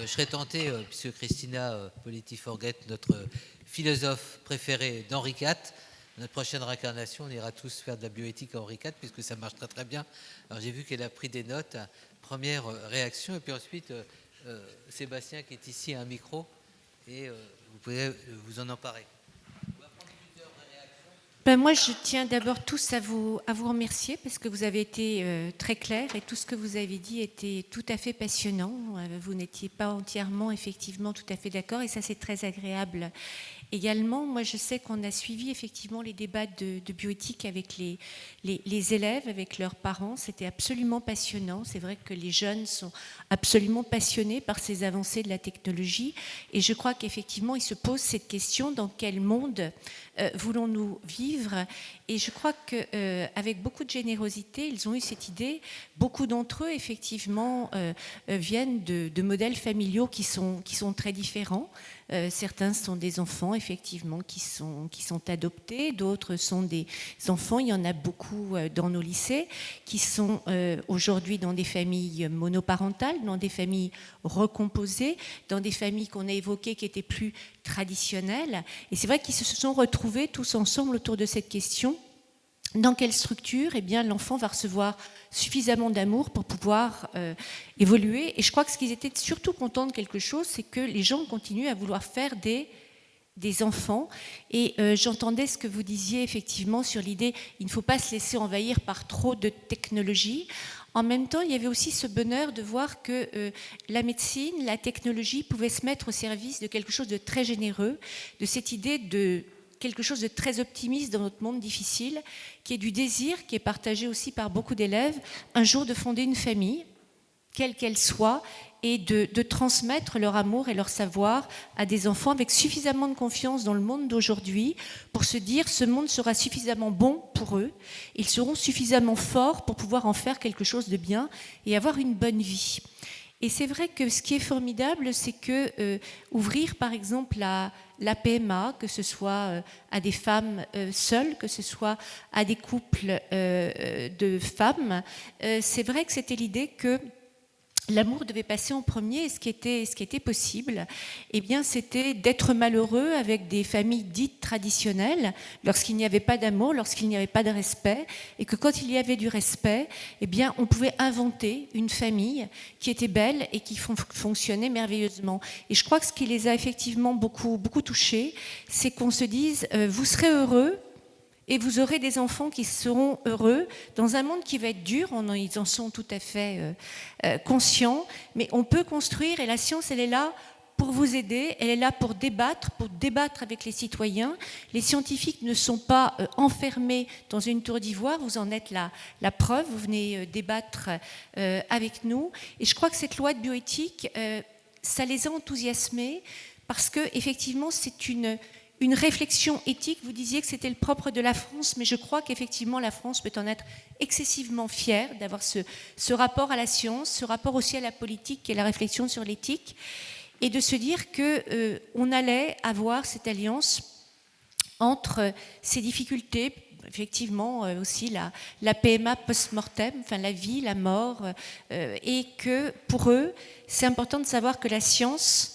je serais tenté, puisque Christina Politi-Forget, notre philosophe préféré d'Henri IV, notre prochaine réincarnation, on ira tous faire de la bioéthique à Henri IV, puisque ça marche très très bien. Alors j'ai vu qu'elle a pris des notes, première réaction, et puis ensuite, Sébastien qui est ici a un micro, et vous pouvez vous en emparer. Ben moi, je tiens d'abord tous à vous remercier parce que vous avez été très clairs et tout ce que vous avez dit était tout à fait passionnant. Vous n'étiez pas entièrement, effectivement, tout à fait d'accord et ça, c'est très agréable. Également, moi, je sais qu'on a suivi effectivement les débats de bioéthique avec les élèves, avec leurs parents. C'était absolument passionnant. C'est vrai que les jeunes sont absolument passionnés par ces avancées de la technologie. Et je crois qu'effectivement, ils se posent cette question, dans quel monde voulons-nous vivre? Et je crois qu'avec beaucoup de générosité, ils ont eu cette idée. Beaucoup d'entre eux, effectivement, viennent de modèles familiaux qui sont très différents. Certains sont des enfants, effectivement, qui sont adoptés. D'autres sont des enfants, il y en a beaucoup dans nos lycées, qui sont aujourd'hui dans des familles monoparentales, dans des familles recomposées, dans des familles qu'on a évoquées qui étaient plus traditionnelles. Et c'est vrai qu'ils se sont retrouvés tous ensemble autour de cette question. Dans quelle structure, eh bien, l'enfant va recevoir suffisamment d'amour pour pouvoir évoluer. Et je crois que ce qu'ils étaient surtout contents de quelque chose, c'est que les gens continuent à vouloir faire des enfants. Et j'entendais ce que vous disiez effectivement sur l'idée il ne faut pas se laisser envahir par trop de technologie. En même temps, il y avait aussi ce bonheur de voir que la médecine, la technologie pouvaient se mettre au service de quelque chose de très généreux, de cette idée de quelque chose de très optimiste dans notre monde difficile, qui est du désir, qui est partagé aussi par beaucoup d'élèves, un jour de fonder une famille, quelle qu'elle soit, et de transmettre leur amour et leur savoir à des enfants avec suffisamment de confiance dans le monde d'aujourd'hui pour se dire ce monde sera suffisamment bon pour eux, ils seront suffisamment forts pour pouvoir en faire quelque chose de bien et avoir une bonne vie. Et c'est vrai que ce qui est formidable, c'est que ouvrir par exemple la PMA, que ce soit à des femmes seules, que ce soit à des couples de femmes, c'est vrai que c'était l'idée que l'amour devait passer en premier, et ce qui était possible, eh bien, c'était d'être malheureux avec des familles dites traditionnelles, lorsqu'il n'y avait pas d'amour, lorsqu'il n'y avait pas de respect, et que quand il y avait du respect, eh bien, on pouvait inventer une famille qui était belle et qui fonctionnait merveilleusement. Et je crois que ce qui les a effectivement beaucoup, beaucoup touchés, c'est qu'on se dise, vous serez heureux, et vous aurez des enfants qui seront heureux dans un monde qui va être dur, ils en sont tout à fait conscients, mais on peut construire, et la science, elle est là pour vous aider, elle est là pour débattre avec les citoyens. Les scientifiques ne sont pas enfermés dans une tour d'ivoire, vous en êtes la preuve, vous venez débattre avec nous. Et je crois que cette loi de bioéthique, ça les a enthousiasmés, parce qu'effectivement, c'est une réflexion éthique. Vous disiez que c'était le propre de la France, mais je crois qu'effectivement la France peut en être excessivement fière d'avoir ce rapport à la science, ce rapport aussi à la politique et la réflexion sur l'éthique, et de se dire qu'on allait avoir cette alliance entre ces difficultés, effectivement aussi la PMA post-mortem, enfin la vie, la mort, et que pour eux, c'est important de savoir que la science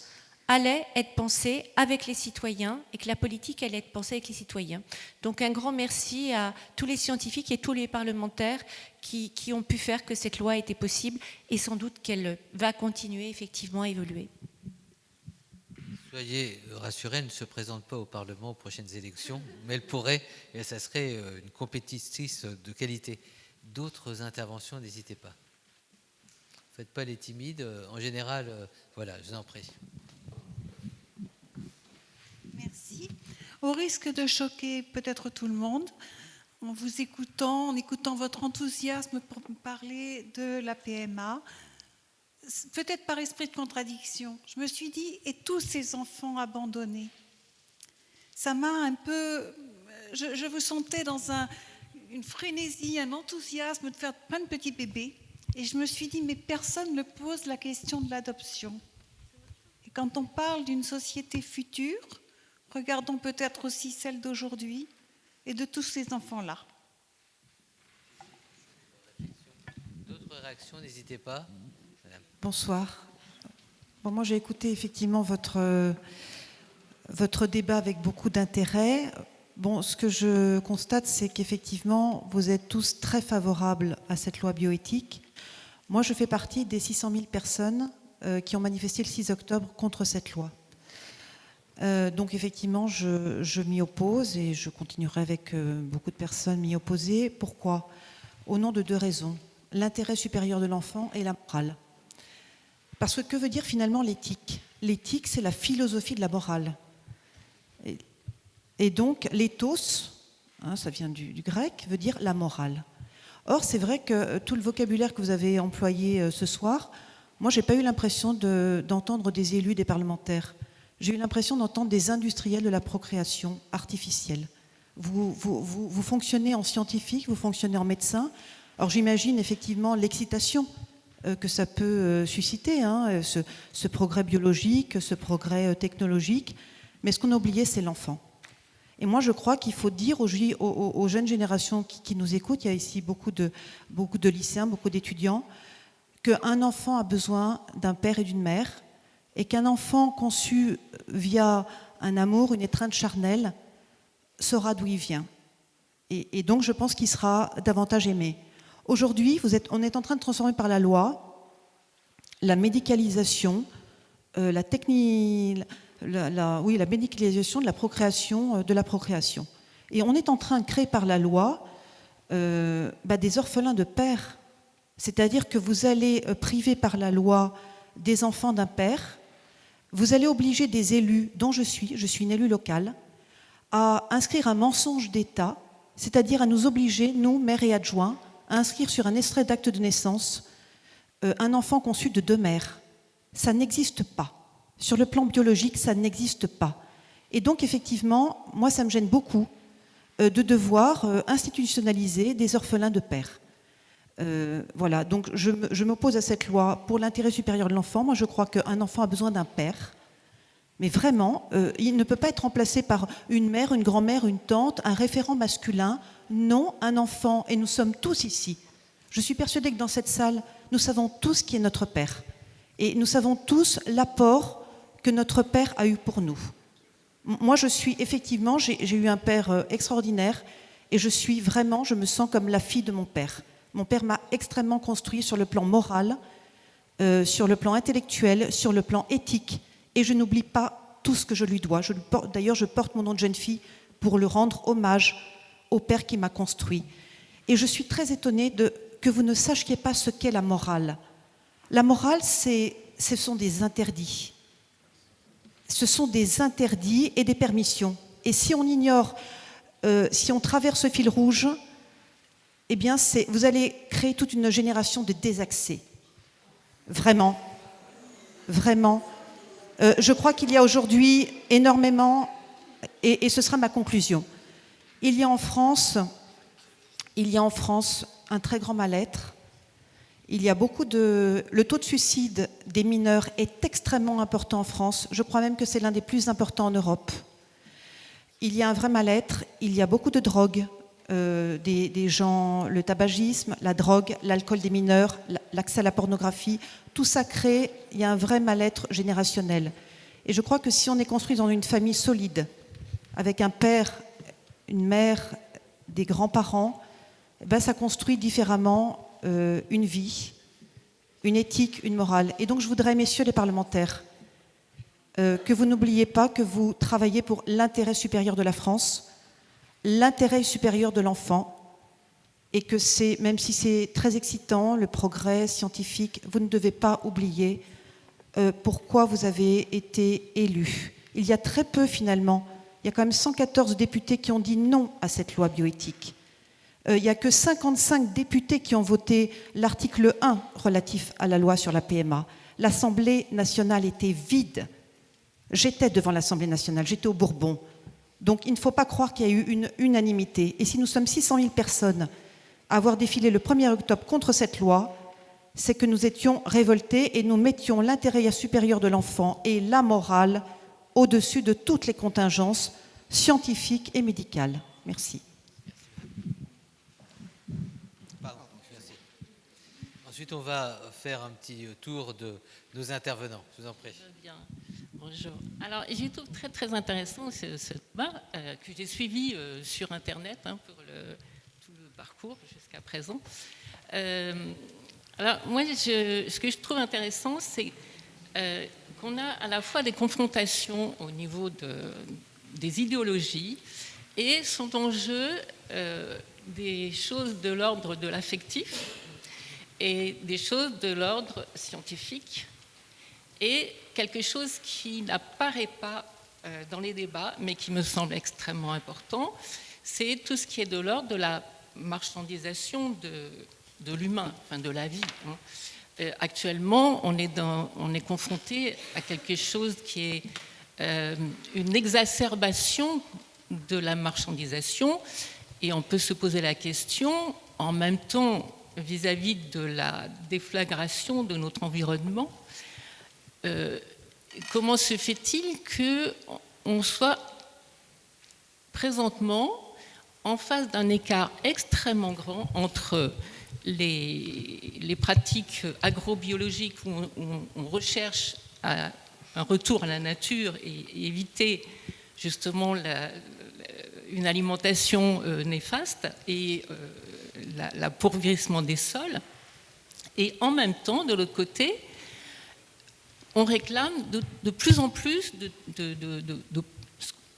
allait être pensée avec les citoyens et que la politique allait être pensée avec les citoyens. Donc un grand merci à tous les scientifiques et tous les parlementaires qui ont pu faire que cette loi était possible, et sans doute qu'elle va continuer effectivement à évoluer. Soyez rassurés, elle ne se présente pas au Parlement aux prochaines élections, mais elle pourrait, et ça serait une compétitrice de qualité. D'autres interventions, n'hésitez pas. Ne faites pas les timides. En général, voilà, je vous en prie. Merci. Au risque de choquer peut-être tout le monde, en vous écoutant, en écoutant votre enthousiasme pour parler de la PMA, peut-être par esprit de contradiction, je me suis dit, et tous ces enfants abandonnés, ça m'a un peu... Je vous sentais dans une frénésie, un enthousiasme de faire plein de petits bébés, et je me suis dit, mais personne ne pose la question de l'adoption. Et quand on parle d'une société future, regardons peut-être aussi celle d'aujourd'hui et de tous ces enfants-là. D'autres réactions, n'hésitez pas. Bonsoir. Bon, moi, j'ai écouté effectivement votre débat avec beaucoup d'intérêt. Bon, ce que je constate, c'est qu'effectivement, vous êtes tous très favorables à cette loi bioéthique. Moi, je fais partie des 600 000 personnes qui ont manifesté le 6 octobre contre cette loi. Donc, effectivement, je m'y oppose et je continuerai avec beaucoup de personnes m'y opposer. Pourquoi ? Au nom de 2 raisons. L'intérêt supérieur de l'enfant et la morale. Parce que veut dire finalement l'éthique ? L'éthique, c'est la philosophie de la morale. Et donc, l'éthos, ça vient du grec, veut dire la morale. Or, c'est vrai que tout le vocabulaire que vous avez employé ce soir, moi, je n'ai pas eu l'impression d'entendre des élus, des parlementaires. J'ai eu l'impression d'entendre des industriels de la procréation artificielle. Vous fonctionnez en scientifique, vous fonctionnez en médecin. Alors, j'imagine effectivement l'excitation que ça peut susciter, ce progrès biologique, ce progrès technologique. Mais ce qu'on a oublié, c'est l'enfant. Et moi, je crois qu'il faut dire aux jeunes générations qui nous écoutent, il y a ici beaucoup de lycéens, beaucoup d'étudiants, qu'un enfant a besoin d'un père et d'une mère, et qu'un enfant conçu via un amour, une étreinte charnelle, saura d'où il vient. Et donc, je pense qu'il sera davantage aimé. Aujourd'hui, on est en train de transformer par la loi la médicalisation, la médicalisation de la procréation, Et on est en train de créer par la loi des orphelins de père. C'est-à-dire que vous allez priver par la loi des enfants d'un père, vous allez obliger des élus, dont je suis une élue locale, à inscrire un mensonge d'État, c'est-à-dire à nous obliger, nous, maires et adjoints, à inscrire sur un extrait d'acte de naissance un enfant conçu de 2 mères. Ça n'existe pas. Sur le plan biologique, ça n'existe pas. Et donc, effectivement, moi, ça me gêne beaucoup de devoir institutionnaliser des orphelins de père. Voilà, donc je m'oppose à cette loi pour l'intérêt supérieur de l'enfant. Moi, je crois qu'un enfant a besoin d'un père. Mais vraiment, il ne peut pas être remplacé par une mère, une grand-mère, une tante, un référent masculin. Non, un enfant, et nous sommes tous ici. Je suis persuadée que dans cette salle, nous savons tous qui est notre père. Et nous savons tous l'apport que notre père a eu pour nous. Moi, j'ai eu un père extraordinaire et je me sens comme la fille de mon père. Mon père m'a extrêmement construit sur le plan moral, sur le plan intellectuel, sur le plan éthique. Et je n'oublie pas tout ce que je lui dois. D'ailleurs, je porte mon nom de jeune fille pour le rendre hommage au père qui m'a construit. Et je suis très étonnée que vous ne sachiez pas ce qu'est la morale. La morale, ce sont des interdits. Ce sont des interdits et des permissions. Et si on ignore, si on traverse ce fil rouge, eh bien, vous allez créer toute une génération de désaxés. Vraiment. Vraiment. Je crois qu'il y a aujourd'hui énormément, et ce sera ma conclusion, il y a en France un très grand mal-être. Il y a le taux de suicide des mineurs est extrêmement important en France. Je crois même que c'est l'un des plus importants en Europe. Il y a un vrai mal-être. Il y a beaucoup de drogue, des gens, le tabagisme, la drogue, l'alcool des mineurs, l'accès à la pornographie. Tout ça crée, il y a un vrai mal-être générationnel. Et je crois que si on est construit dans une famille solide, avec un père, une mère, des grands-parents, ça construit différemment une vie, une éthique, une morale. Et donc je voudrais, messieurs les parlementaires, que vous n'oubliez pas que vous travaillez pour l'intérêt supérieur de la France, l'intérêt supérieur de l'enfant, et que même si c'est très excitant, le progrès scientifique, vous ne devez pas oublier pourquoi vous avez été élus. Il y a très peu finalement, il y a quand même 114 députés qui ont dit non à cette loi bioéthique. Il n'y a que 55 députés qui ont voté l'article 1 relatif à la loi sur la PMA. L'Assemblée nationale était vide. J'étais devant l'Assemblée nationale, j'étais au Bourbon. Donc il ne faut pas croire qu'il y a eu une unanimité. Et si nous sommes 600 000 personnes à avoir défilé le 1er octobre contre cette loi, c'est que nous étions révoltés et nous mettions l'intérêt supérieur de l'enfant et la morale au-dessus de toutes les contingences scientifiques et médicales. Merci. Ensuite, on va faire un petit tour de nos intervenants. Je vous en prie. Bien. Bonjour. Alors, j'ai trouvé très très intéressant ce débat que j'ai suivi sur Internet pour tout le parcours jusqu'à présent. Alors, moi, ce que je trouve intéressant, c'est qu'on a à la fois des confrontations au niveau des idéologies et sont en jeu des choses de l'ordre de l'affectif et des choses de l'ordre scientifique et quelque chose qui n'apparaît pas dans les débats mais qui me semble extrêmement important, c'est tout ce qui est de l'ordre de la marchandisation de l'humain, enfin de la vie. Actuellement, on est confronté à quelque chose qui est une exacerbation de la marchandisation et on peut se poser la question en même temps vis-à-vis de la déflagration de notre environnement. Comment se fait-il qu'on soit présentement en face d'un écart extrêmement grand entre les pratiques agrobiologiques où on recherche un retour à la nature et éviter justement une alimentation néfaste et l'appauvrissement des sols. Et en même temps, de l'autre côté, on réclame de plus en plus de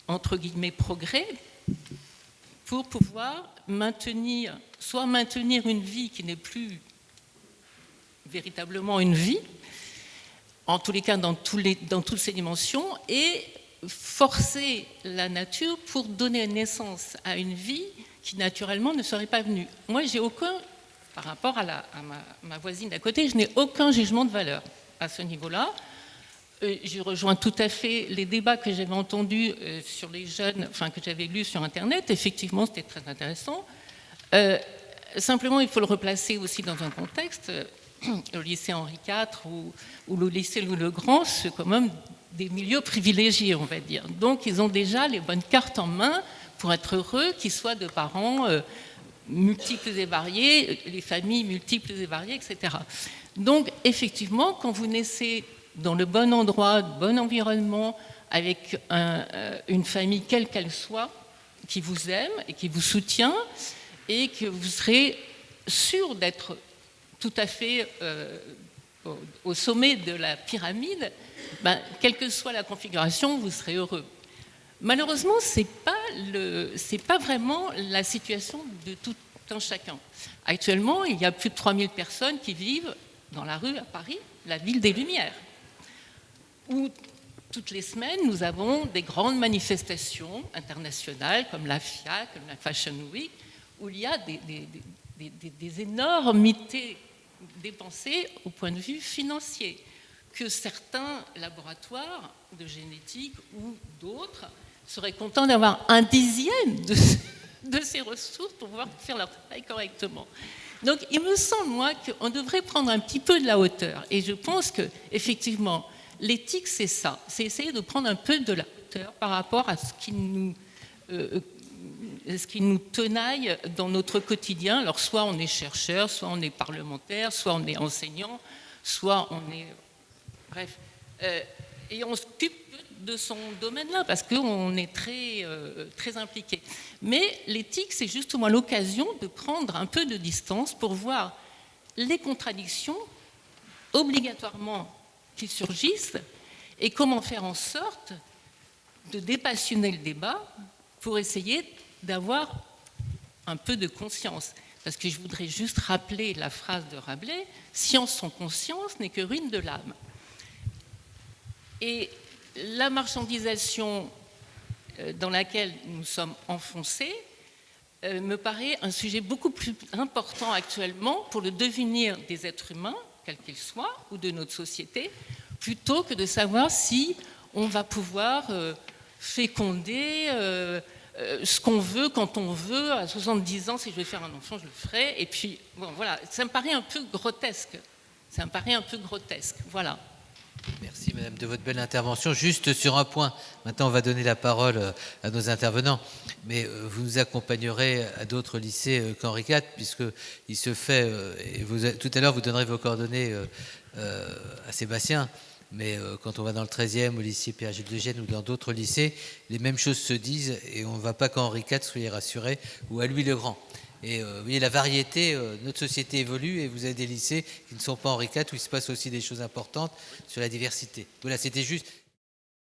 entre guillemets, progrès pour pouvoir maintenir une vie qui n'est plus véritablement une vie, en tous les cas dans toutes ses dimensions, et forcer la nature pour donner naissance à une vie qui naturellement ne serait pas venue. Moi, j'ai aucun, par rapport à ma voisine d'à côté, je n'ai aucun jugement de valeur à ce niveau-là. Je rejoins tout à fait les débats que j'avais entendus sur les jeunes, enfin que j'avais lus sur Internet. Effectivement, c'était très intéressant. Simplement, il faut le replacer aussi dans un contexte. Le lycée Henri IV ou le lycée Louis-le-Grand, c'est quand même des milieux privilégiés, on va dire. Donc, ils ont déjà les bonnes cartes en main pour être heureux, qu'ils soient de parents multiples et variés, les familles multiples et variées, etc. Donc, effectivement, quand vous naissez dans le bon endroit, le bon environnement, avec une famille quelle qu'elle soit, qui vous aime et qui vous soutient, et que vous serez sûr d'être tout à fait au sommet de la pyramide, quelle que soit la configuration, vous serez heureux. Malheureusement, ce n'est pas vraiment la situation de tout un chacun. Actuellement, il y a plus de 3000 personnes qui vivent dans la rue à Paris, la ville des Lumières, où toutes les semaines, nous avons des grandes manifestations internationales comme la FIA, comme la Fashion Week, où il y a des énormités dépensées au point de vue financier, que certains laboratoires de génétique ou d'autres seraient contents d'avoir 1/10 de ces ressources pour pouvoir faire leur travail correctement. Donc, il me semble, moi, qu'on devrait prendre un petit peu de la hauteur. Et je pense qu'effectivement, l'éthique, c'est ça. C'est essayer de prendre un peu de la hauteur par rapport à ce qui nous tenaille dans notre quotidien. Alors, soit on est chercheur, soit on est parlementaire, soit on est enseignant, soit on est... Bref. Et on s'occupe de son domaine-là parce qu'on est très, très impliqué. Mais l'éthique, c'est justement l'occasion de prendre un peu de distance pour voir les contradictions obligatoirement qui surgissent et comment faire en sorte de dépassionner le débat pour essayer d'avoir un peu de conscience. Parce que je voudrais juste rappeler la phrase de Rabelais, « Science sans conscience n'est que ruine de l'âme ». Et la marchandisation dans laquelle nous sommes enfoncés me paraît un sujet beaucoup plus important actuellement pour le devenir des êtres humains, quels qu'ils soient, ou de notre société, plutôt que de savoir si on va pouvoir féconder ce qu'on veut, quand on veut. À 70 ans, si je vais faire un enfant, je le ferai. Et puis, bon, voilà, ça me paraît un peu grotesque. Voilà. Merci Madame de votre belle intervention. Juste sur un point, maintenant on va donner la parole à nos intervenants, mais vous nous accompagnerez à d'autres lycées qu'Henri IV, puisqu'il se fait, et tout à l'heure vous donnerez vos coordonnées à Sébastien, mais quand on va dans le 13e, au lycée Pierre-Gilles de Gênes ou dans d'autres lycées, les mêmes choses se disent et on ne va pas qu'à Henri IV, soyez rassurés, ou à Louis le Grand. Et vous voyez, la variété, notre société évolue et vous avez des lycées qui ne sont pas Henri IV où il se passe aussi des choses importantes sur la diversité. Voilà, c'était juste